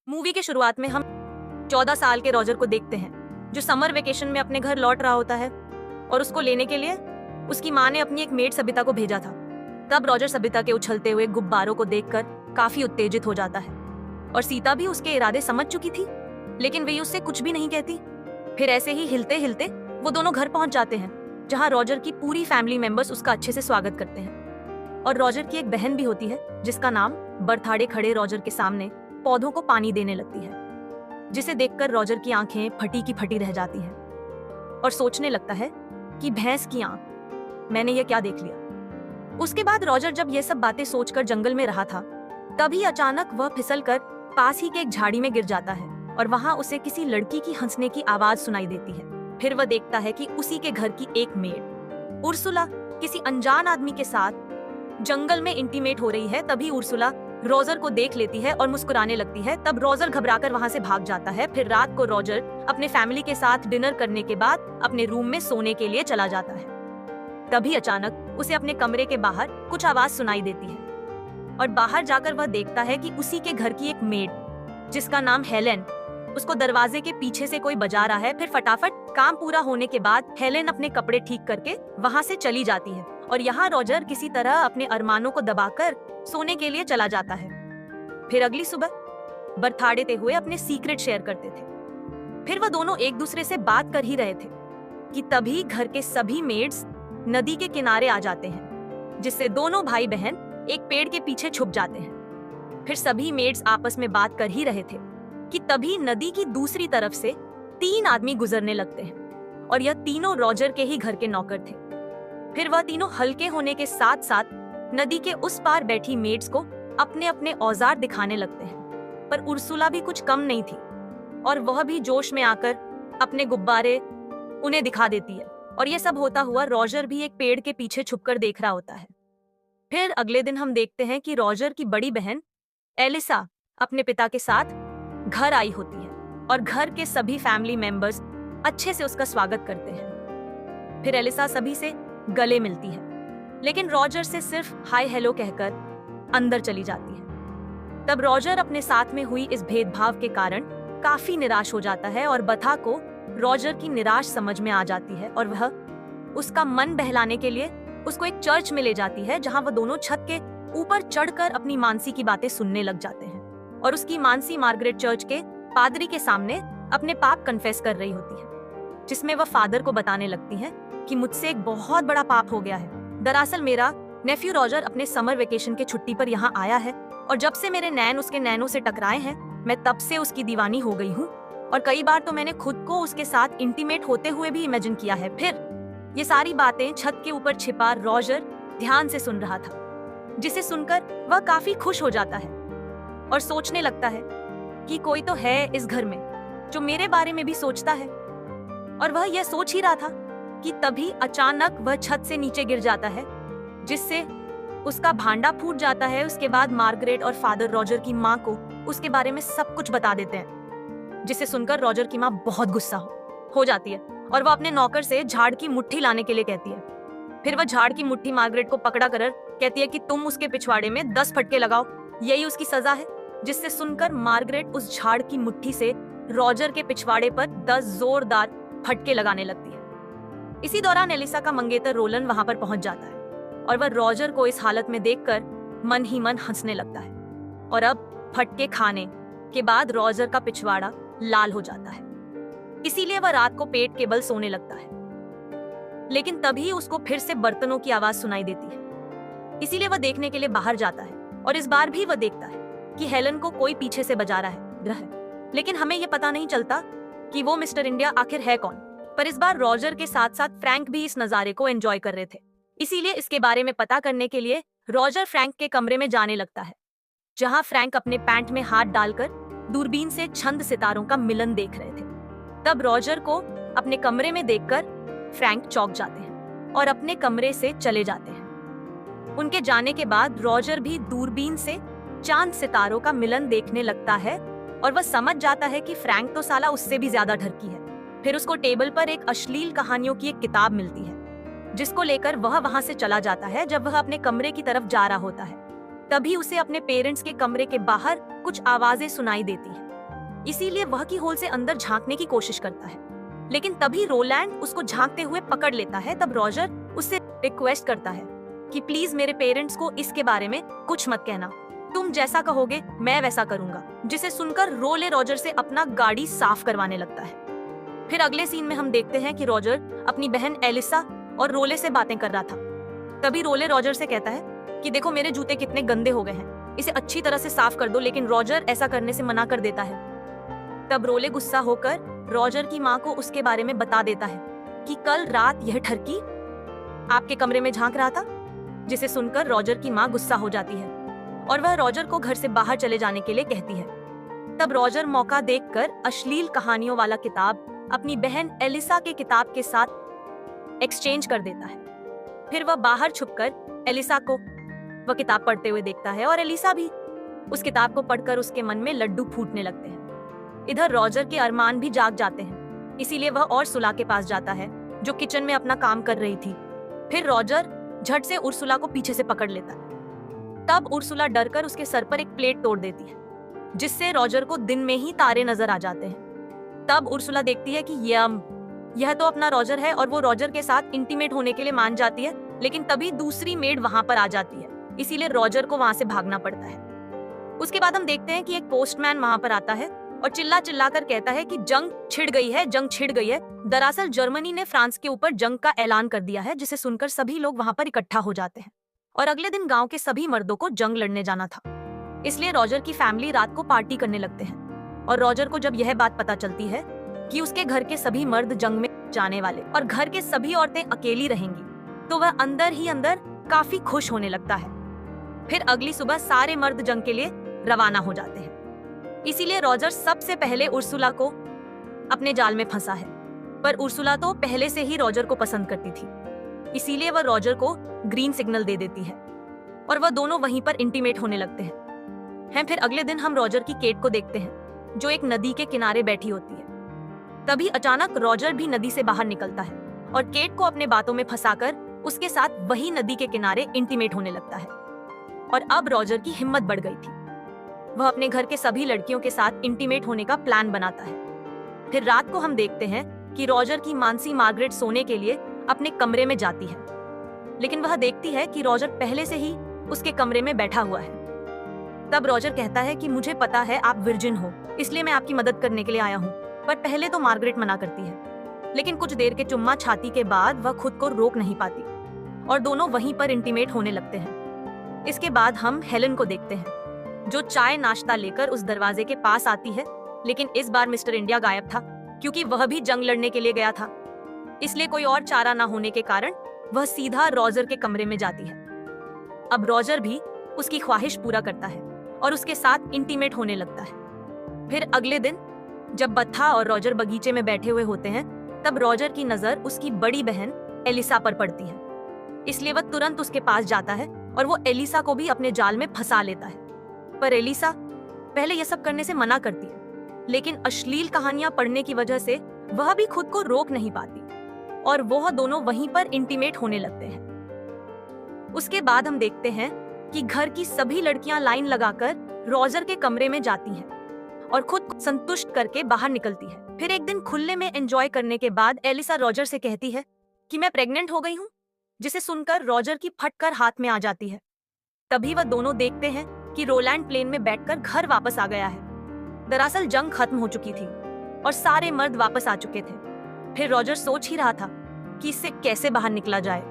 Movie के शुरुआत में हम 14 साल के रॉजर को देखते हैं, जो समर वेकेशन में अपने घर लौट रहा होता है और उसको लेने के लिए उसकी माँ ने अपनी एक मेड सबिता को भेजा था। तब रॉजर सबिता के उछलते हुए गुब्बारों को देखकर काफी उत्तेजित हो जाता है और सीता भी उसके इरादे समझ चुकी थी, लेकिन वे उससे कुछ भी नहीं कहती। फिर ऐसे ही हिलते हिलते वो दोनों घर पहुंच जाते हैं, जहां रॉजर की पूरी फैमिली मेंबर्स उसका अच्छे से स्वागत करते हैं। और रॉजर की एक बहन भी होती है, जिसका नाम बरथाड़े खड़े रॉजर के सामने पौधों को पानी देने लगती है, जिसे देखकर रॉजर की आंखें फटी की फटी रह जाती हैं और सोचने लगता है कि भैंस की आंख, मैंने ये क्या देख लिया। उसके बाद रॉजर जब ये सब बातें सोचकर जंगल में रहा था, तभी अचानक वह फिसलकर पास ही के एक झाड़ी में गिर जाता है और वहां उसे किसी लड़की की हंसने की आवाज सुनाई देती है। फिर वह देखता है कि उसी के घर की एक मेड उर्सुला किसी अनजान आदमी के साथ जंगल में इंटीमेट हो रही है। तभी उर्सुला रॉजर को देख लेती है और मुस्कुराने लगती है। तब रॉजर घबराकर वहां से भाग जाता है। फिर रात को रॉजर अपने फैमिली के साथ डिनर करने के बाद अपने रूम में सोने के लिए चला जाता है। तभी अचानक उसे अपने कमरे के बाहर कुछ आवाज सुनाई देती है और बाहर जाकर वह देखता है कि उसी के घर की एक मेड, जिसका नाम हेलेन, उसको दरवाजे के पीछे से कोई बजा रहा है। फिर फटाफट काम पूरा होने के बाद हेलेन अपने कपड़े ठीक करके वहां से चली जाती है और यहाँ रॉजर किसी तरह अपने अरमानों को दबाकर सोने के लिए चला जाता है। फिर अगली सुबह बरथाड़े हुए अपने सीक्रेट शेयर करते थे। फिर वह दोनों एक दूसरे से बात कर ही रहे थे कि तभी घर के सभी मेड्स नदी के किनारे आ जाते हैं, जिससे दोनों भाई बहन एक पेड़ के पीछे छुप जाते हैं। फिर सभी मेड्स आपस में बात कर ही रहे थे कि तभी नदी की दूसरी तरफ से 3 आदमी गुजरने लगते हैं और यह तीनों रॉजर के ही घर के नौकर थे। फिर वह तीनों हल्के होने के साथ साथ नदी के उस पार बैठी मेड्स को अपने अपने औजार दिखाने लगते हैं। पर उर्सुला भी कुछ कम नहीं थी और वह भी जोश में आकर अपने गुब्बारे उन्हें दिखा देती है और यह सब होता हुआ रॉजर भी एक पेड़ के पीछे छुपकर देख रहा होता है। फिर अगले दिन हम देखते हैं कि रॉजर की बड़ी बहन एलिसा अपने पिता के साथ घर आई होती है और घर के सभी फैमिली मेंबर्स अच्छे से उसका स्वागत करते हैं। फिर एलिसा सभी से गले मिलती है, लेकिन रॉजर से सिर्फ हाय हेलो कहकर अंदर चली जाती है। तब रॉजर अपने साथ में हुई इस भेदभाव के कारण काफी निराश हो जाता है और बथा को रॉजर की निराश समझ में आ जाती है और वह उसका मन बहलाने के लिए उसको एक चर्च में ले जाती है, जहां वह दोनों छत के ऊपर चढ़कर अपनी मानसी की बातें सुनने लग जाते हैं और उसकी मानसी मार्गरेट चर्च के पादरी के सामने अपने पाप कन्फेस कर रही होती है, जिसमें वह फादर को बताने लगती है कि मुझसे एक बहुत बड़ा पाप हो गया है। दरअसल मेरा नेफ्यू रॉजर अपने समर वेकेशन के छुट्टी पर यहाँ आया है और जब से मेरे नैन उसके नैनों से टकराए हैं, मैं तब से उसकी दीवानी हो गई हूँ और कई बार तो मैंने खुद को उसके साथ इंटीमेट होते हुए भी इमेजिन किया है। फिर ये सारी बातें छत के ऊपर छिपा रॉजर ध्यान से सुन रहा था, जिसे सुनकर वह काफी खुश हो जाता है और सोचने लगता है कि कोई तो है इस घर में जो मेरे बारे में भी सोचता है। और वह यह सोच ही रहा था कि तभी अचानक वह छत से नीचे गिर जाता है, जिससे उसका भांडा फूट जाता है। उसके बाद मार्गरेट और फादर रॉजर की माँ को उसके बारे में सब कुछ बता देते हैं, जिसे सुनकर रॉजर की माँ बहुत गुस्सा हो जाती है और वह अपने नौकर से झाड़ की मुट्ठी लाने के लिए कहती है। फिर वह झाड़ की मुट्ठी मार्गरेट को पकड़ा कर कहती है कि तुम उसके पिछवाड़े में 10 फटके लगाओ, यही उसकी सजा है। जिससे सुनकर मार्गरेट उस झाड़ की मुट्ठी से रॉजर के पिछवाड़े पर 10 जोरदार फटके लगाने लगती है। इसी दौरान एलिसा का मंगेतर रोलन वहां पर पहुंच जाता है और वह रॉजर को इस हालत में देखकर मन ही मन हंसने लगता है और अब फटके खाने के बाद रॉजर का पिछवाड़ा लाल हो जाता है, इसीलिए वह रात को पेट के बल सोने लगता है। लेकिन तभी उसको फिर से बर्तनों की आवाज सुनाई देती है, इसीलिए वह देखने के लिए बाहर जाता है और इस बार भी वह देखता है कि हेलन को कोई पीछे से बजा रहा है। लेकिन हमें यह पता नहीं चलता कि वो मिस्टर इंडिया आखिर है कौन। पर इस बार रॉजर के साथ साथ फ्रैंक भी इस नजारे को एंजॉय कर रहे थे, इसीलिए इसके बारे में पता करने के लिए रॉजर फ्रैंक के कमरे में जाने लगता है, जहां फ्रैंक अपने पैंट में हाथ डालकर दूरबीन से छंद सितारों का मिलन देख रहे थे। तब रॉजर को अपने कमरे में देखकर फ्रैंक चौंक जाते हैं और अपने कमरे से चले जाते हैं। उनके जाने के बाद रॉजर भी दूरबीन से चांद सितारों का मिलन देखने लगता है और वह समझ जाता है कि फ्रैंक तो साला उससे भी ज्यादा ढरकी है। फिर उसको टेबल पर एक अश्लील कहानियों की एक किताब मिलती है, जिसको लेकर वह वहां से चला जाता है। जब वह अपने कमरे की तरफ जा रहा होता है, तभी उसे अपने पेरेंट्स के कमरे के बाहर कुछ आवाजें सुनाई देती हैं इसीलिए वह की होल से अंदर झांकने की कोशिश करता है, लेकिन तभी रोलैंड उसको झांकते हुए पकड़ लेता है। तब रॉजर उससे रिक्वेस्ट करता है कि प्लीज मेरे पेरेंट्स को इसके बारे में कुछ मत कहना, तुम जैसा कहोगे मैं वैसा करूंगा। जिसे सुनकर रोले रॉजर से अपना गाड़ी साफ करवाने लगता है। फिर अगले सीन में हम देखते हैं कि रॉजर अपनी बहन एलिसा और रोले से बातें कर रहा था। तभी रोले रॉजर से कहता है कि देखो मेरे जूते कितने गंदे हो गए हैं, इसे अच्छी तरह से साफ कर दो, लेकिन रॉजर ऐसा करने से मना कर देता है। तब रोले गुस्सा होकर रॉजर की माँ को उसके बारे में बता देता है कि कल रात यह ठरकी आपके कमरे में झांक रहा था। जिसे सुनकर रॉजर की माँ गुस्सा हो जाती है और वह रॉजर को घर से बाहर चले जाने के लिए कहती है। तब रॉजर मौका देखकर अश्लील कहानियों वाला किताब अपनी बहन एलिसा के किताब के साथ एक्सचेंज कर देता है। फिर वह बाहर छुपकर एलिसा को वह किताब पढ़ते हुए देखता है और एलिसा भी उस किताब को पढ़कर उसके मन में लड्डू फूटने लगते हैं। इधर रॉजर के अरमान भी जाग जाते हैं, इसीलिए वह और सुला के पास जाता है जो किचन में अपना काम कर रही थी। फिर रॉजर झट से उर्सुला को पीछे से पकड़ लेता है। तब उर्सुला डरकर उसके सर पर एक प्लेट तोड़ देती है, जिससे रॉजर को दिन में ही तारे नजर आ जाते हैं। तब उर्सुला देखती है कि यह तो अपना रॉजर है और वो रॉजर के साथ इंटीमेट होने के लिए मान जाती है, लेकिन तभी दूसरी मेड वहां पर आ जाती है, इसीलिए रॉजर को वहां से भागना पड़ता है। उसके बाद हम देखते हैं कि एक पोस्टमैन वहां पर आता है और चिल्ला चिल्ला कर कहता है कि जंग छिड़ गई है, जंग छिड़ गई है। दरअसल जर्मनी ने फ्रांस के ऊपर जंग का ऐलान कर दिया है, जिसे सुनकर सभी लोग वहां पर इकट्ठा हो जाते हैं और अगले दिन गांव के सभी मर्दों को जंग लड़ने जाना था। इसलिए रॉजर की फैमिली रात को पार्टी करने लगते हैं और रॉजर को जब यह बात पता चलती है कि उसके घर के सभी मर्द जंग में जाने वाले और घर के सभी औरतें अकेली रहेंगी, तो वह अंदर ही अंदर काफी खुश होने लगता है। फिर अगली सुबह सारे मर्द जंग के लिए रवाना हो जाते हैं। इसीलिए रॉजर सबसे पहले उर्सुला को अपने जाल में फंसा है, पर उर्सुला तो पहले से ही रॉजर को पसंद करती थी, इसीलिए वह रॉजर को ग्रीन सिग्नल दे देती है और वह दोनों वहीं पर इंटीमेट होने लगते हैं। फिर अगले दिन हम रॉजर की केट को देखते हैं, जो एक नदी के किनारे बैठी होती है। तभी अचानक रॉजर भी नदी से बाहर निकलता है और केट को अपने बातों में फंसाकर उसके साथ वही नदी के किनारे इंटीमेट होने लगता है। और अब रॉजर की हिम्मत बढ़ गई थी, वह अपने घर के सभी लड़कियों के साथ इंटीमेट होने का प्लान बनाता है। फिर रात को हम देखते हैं कि रॉजर की मानसी मार्गरेट सोने के लिए अपने कमरे में जाती है, लेकिन वह देखती है कि रॉजर पहले से ही उसके कमरे में बैठा हुआ है। तब रॉजर कहता है कि मुझे पता है आप विर्जिन हो, इसलिए मैं आपकी मदद करने के लिए आया हूँ। पर पहले तो मार्गरेट मना करती है, लेकिन कुछ देर के चुम्मा छाती के बाद वह खुद को रोक नहीं पाती और दोनों वहीं पर इंटीमेट होने लगते हैं। इसके बाद हम हेलन को देखते हैं, जो चाय नाश्ता लेकर उस दरवाजे के पास आती है, लेकिन इस बार मिस्टर इंडिया गायब था, क्योंकि वह भी जंग लड़ने के लिए गया था। इसलिए कोई और चारा ना होने के कारण वह सीधा रॉजर के कमरे में जाती है। अब रॉजर भी उसकी ख्वाहिश पूरा करता है और उसके साथ इंटीमेट होने लगता है। फिर अगले दिन जब बत्था और रॉजर बगीचे में बैठे हुए होते हैं, तब रॉजर की नजर उसकी बड़ी बहन एलिसा पर पड़ती है, इसलिए वह तुरंत उसके पास जाता है और वो एलिसा को भी अपने जाल में फंसा लेता है। पर एलिसा पहले यह सब करने से मना करती है, लेकिन अश्लील कहानियां पढ़ने की वजह से वह भी खुद को रोक नहीं पाती और वह दोनों वहीं पर इंटीमेट होने लगते हैं। उसके बाद हम देखते हैं कि घर की सभी लड़कियां लाइन लगाकर रॉजर के कमरे में जाती हैं और खुद को संतुष्ट करके बाहर निकलती है। फिर एक दिन खुले में एंजॉय करने के बाद एलिसा रॉजर से कहती है कि मैं प्रेग्नेंट हो गई हूँ, जिसे सुनकर रॉजर की फटकर हाथ में आ जाती है। तभी वह दोनों देखते हैं कि रोलैंड प्लेन में बैठकर घर वापस आ गया है। दरअसल जंग खत्म हो चुकी थी और सारे मर्द वापस आ चुके थे। फिर रॉजर सोच ही रहा था कि इससे कैसे बाहर निकला जाए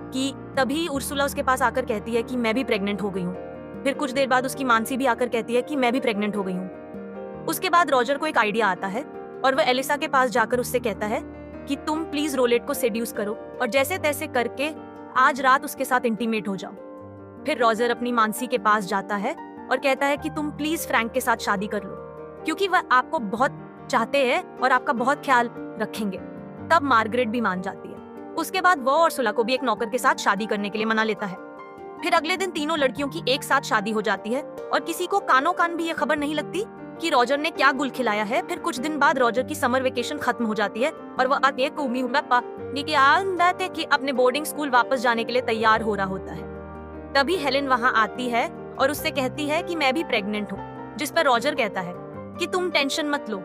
कि तभी उर्सुला उसके पास आकर कहती है कि मैं भी प्रेग्नेंट हो गई हूँ। फिर कुछ देर बाद उसकी मानसी भी आकर कहती है कि मैं भी प्रेग्नेंट हो गई हूँ। उसके बाद रॉजर को एक आइडिया आता है और वह एलिसा के पास जाकर उससे कहता है कि तुम प्लीज रोलेट को सेड्यूस करो और जैसे तैसे करके आज रात उसके साथ इंटीमेट हो जाओ। फिर रॉजर अपनी मानसी के पास जाता है और कहता है कि तुम प्लीज फ्रैंक के साथ शादी कर लो, क्योंकि वह आपको बहुत चाहते हैं और आपका बहुत ख्याल रखेंगे। तब मार्गरेट भी मान जाती है। उसके बाद वो और सुला को भी एक नौकर के साथ शादी करने के लिए मना लेता है। फिर अगले दिन तीनों लड़कियों की एक साथ शादी हो जाती है और किसी को कानों कान भी ये खबर नहीं लगती कि रॉजर ने क्या गुल खिलाया है। फिर कुछ दिन बाद रॉजर की समर वेकेशन खत्म हो जाती है और वह कि अपने बोर्डिंग स्कूल वापस जाने के लिए तैयार हो रहा होता है। तभी हेलेन वहाँ आती है और उससे कहती है कि मैं भी प्रेग्नेंट हूँ, जिस पर रॉजर कहता है कि तुम टेंशन मत लो,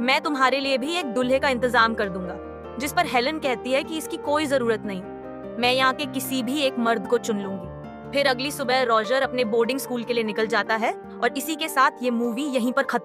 मैं तुम्हारे लिए भी एक दूल्हे का इंतजाम कर दूंगा। जिस पर हेलन कहती है कि इसकी कोई जरूरत नहीं, मैं यहाँ के किसी भी एक मर्द को चुन लूंगी। फिर अगली सुबह रॉजर अपने बोर्डिंग स्कूल के लिए निकल जाता है और इसी के साथ ये मूवी यहीं पर खत्म